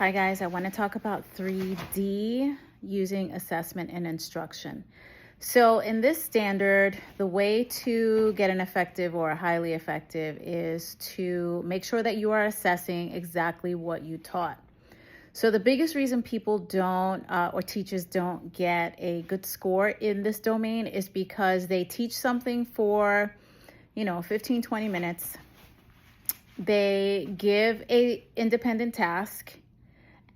Hi guys, I want to talk about 3D using assessment and instruction. So in this standard, the way to get an effective or highly effective is to make sure that you are assessing exactly what you taught. So the biggest reason people don't or teachers don't get a good score in this domain is because they teach something for 15, 20 minutes. They give a independent task,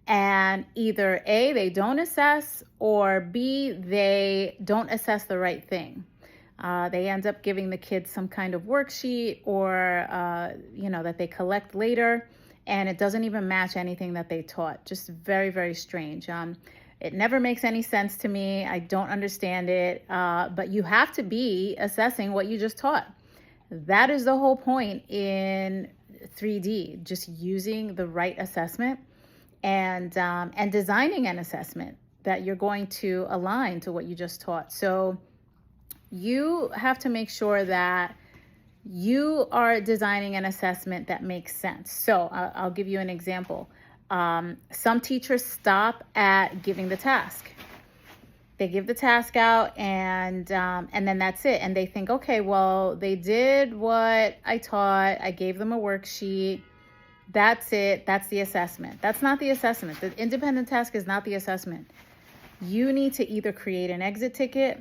and either A, they don't assess, or B, they don't assess the right thing. They end up giving the kids some kind of worksheet or, that they collect later, and it doesn't even match anything that they taught. Just very, very strange. It never makes any sense to me. I don't understand it, but you have to be assessing what you just taught. That is the whole point in 3D, just using the right assessment and designing an assessment that you're going to align to what you just taught. So you have to make sure that you are designing an assessment that makes sense. So I'll give you an example. Some teachers stop at giving the task. They give the task out and then that's it. And they think, okay, well, they did what I taught. I gave them a worksheet. That's it. That's the assessment. That's not the assessment. The independent task is not the assessment. You need to either create an exit ticket.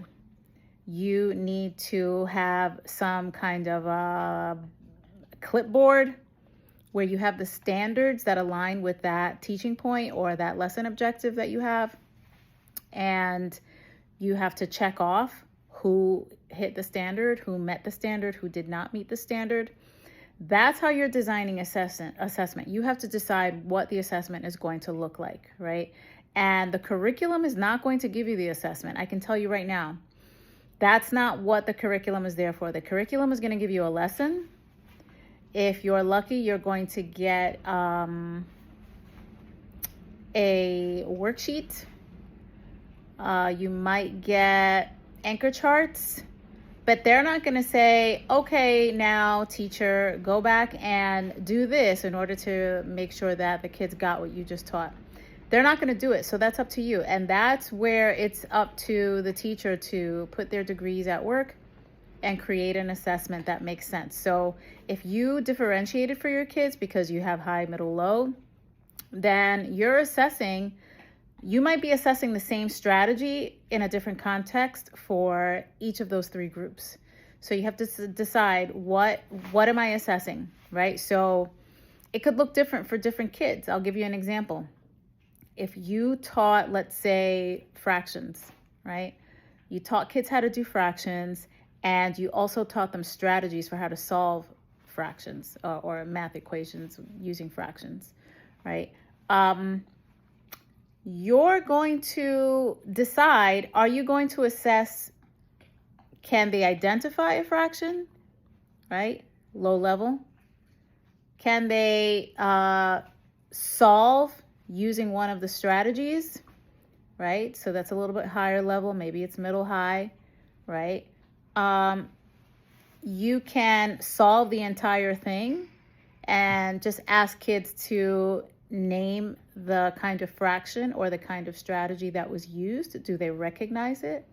You need to have some kind of a clipboard where you have the standards that align with that teaching point or that lesson objective that you have. And you have to check off who hit the standard, who met the standard, who did not meet the standard. That's how you're designing assessment. You have to decide what the assessment is going to look like, right? And the curriculum is not going to give you the assessment. I can tell you right now, that's not what the curriculum is there for. The curriculum is going to give you a lesson. If you're lucky, you're going to get a worksheet. You might get anchor charts. But they're not going to say, okay, now teacher, go back and do this in order to make sure that the kids got what you just taught. They're not going to do it. So that's up to you. And that's where it's up to the teacher to put their degrees at work and create an assessment that makes sense. So if you differentiate it for your kids because you have high, middle, low, then you're assessing. You might be assessing the same strategy in a different context for each of those three groups. So you have to decide what am I assessing, right? So it could look different for different kids. I'll give you an example. If you taught, let's say, fractions, right? You taught kids how to do fractions, and you also taught them strategies for how to solve fractions or math equations using fractions, right? You're going to decide, are you going to assess, can they identify a fraction, right? Low level. Can they solve using one of the strategies, right? So that's a little bit higher level. Maybe it's middle high, right? You can solve the entire thing and just ask kids to name the kind of fraction or the kind of strategy that was used. Do they recognize it?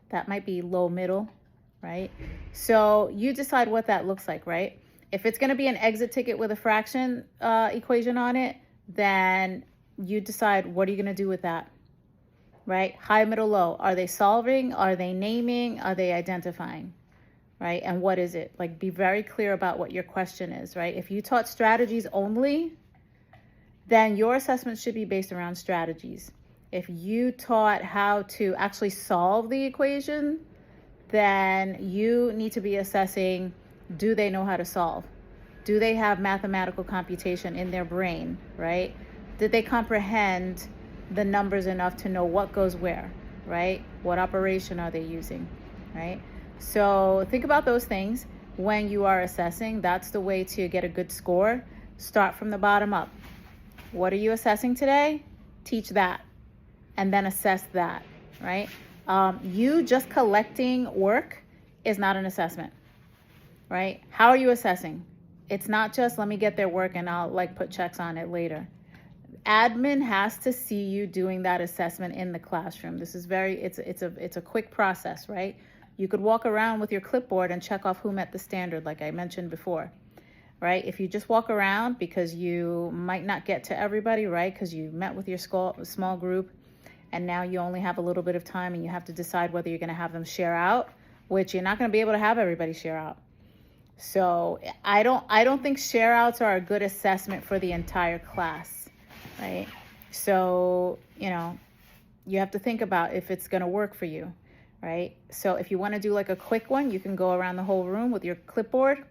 That might be low middle, right? So you decide what that looks like, right? If it's going to be an exit ticket with a fraction equation on it, then you decide, what are you going to do with that, right? High, middle, low. Are they solving? Are they naming? Are they identifying, right? And what is it? Like, be very clear about what your question is, right? If you taught strategies only, then your assessment should be based around strategies. If you taught how to actually solve the equation, then you need to be assessing, do they know how to solve? Do they have mathematical computation in their brain, right? Did they comprehend the numbers enough to know what goes where, right? What operation are they using, right? So think about those things when you are assessing. That's the way to get a good score. Start from the bottom up. What are you assessing today? Teach that and then assess that, right? You just collecting work is not an assessment, right? How are you assessing? It's not just let me get their work and I'll put checks on it later. admin has to see you doing that assessment in the classroom. This is it's a quick process, right? You could walk around with your clipboard and check off who met the standard, like I mentioned before, right? If you just walk around because you might not get to everybody, right? Because you met with your small group and now you only have a little bit of time and you have to decide whether you're going to have them share out, which you're not going to be able to have everybody share out. So I don't think share outs are a good assessment for the entire class, right? So, you know, you have to think about if it's going to work for you, right? So if you want to do like a quick one, you can go around the whole room with your clipboard,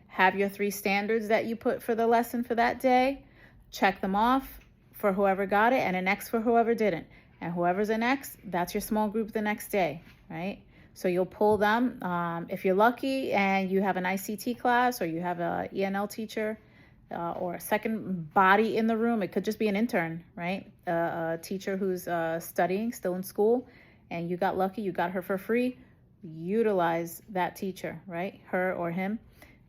have your 3 standards that you put for the lesson for that day, check them off for whoever got it and an X for whoever didn't. And whoever's an X, that's your small group the next day, right? So you'll pull them. If you're lucky and you have an ICT class or you have a ENL teacher or a second body in the room, it could just be an intern, right? A teacher who's studying, still in school, and you got lucky, you got her for free. Utilize that teacher, right? Her or him.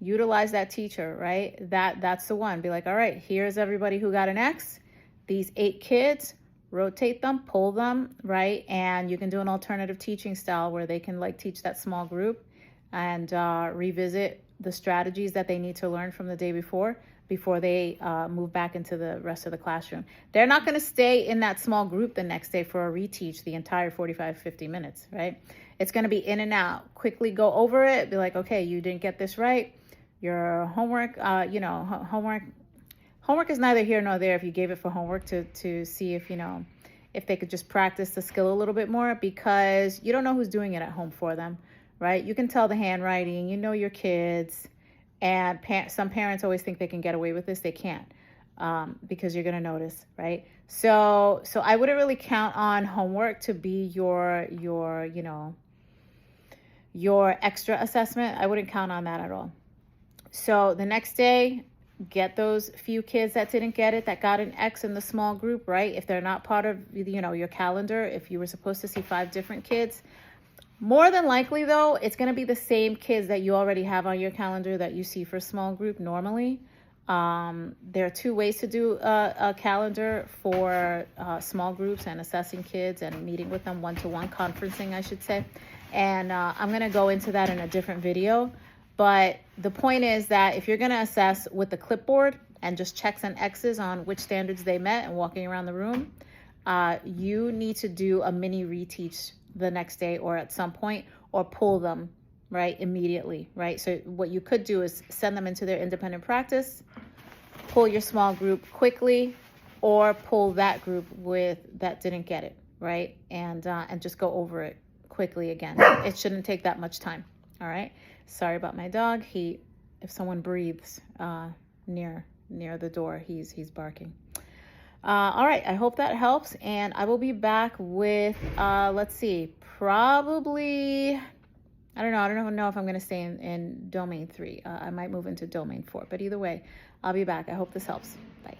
Utilize that teacher, right? That's the one. Be like, all right, here's everybody who got an X. These 8 kids, rotate them, pull them, right? And you can do an alternative teaching style where they can like teach that small group and revisit the strategies that they need to learn from the day before they move back into the rest of the classroom. They're not going to stay in that small group the next day for a reteach the entire 45, 50 minutes, right? It's going to be in and out. Quickly go over it. Be like, okay, you didn't get this right. Your homework, homework is neither here nor there if you gave it for homework to see if, you know, if they could just practice the skill a little bit more, because you don't know who's doing it at home for them, right? You can tell the handwriting, you know your kids, and some parents always think they can get away with this. They can't because you're going to notice, right? So I wouldn't really count on homework to be your extra assessment. I wouldn't count on that at all. So the next day, get those few kids that didn't get it, that got an X in the small group, right? If they're not part of, you know, your calendar, if you were supposed to see 5 different kids, more than likely though, it's going to be the same kids that you already have on your calendar that you see for small group normally. There are 2 ways to do a calendar for small groups and assessing kids and meeting with them one-to-one, conferencing, I should say. And I'm going to go into that in a different video. But the point is that if you're going to assess with the clipboard and just checks and X's on which standards they met and walking around the room, you need to do a mini reteach the next day or at some point, or pull them, right, immediately, right? So what you could do is send them into their independent practice, pull your small group quickly, or pull that group that didn't get it, right? And just go over it quickly again. It shouldn't take that much time, all right? Sorry about my dog. If someone breathes near the door, he's barking. All right, I hope that helps, and I will be back with let's see, probably, I don't know if I'm going to stay in domain 3. I might move into domain 4, but either way, I'll be back. I hope this helps. Bye.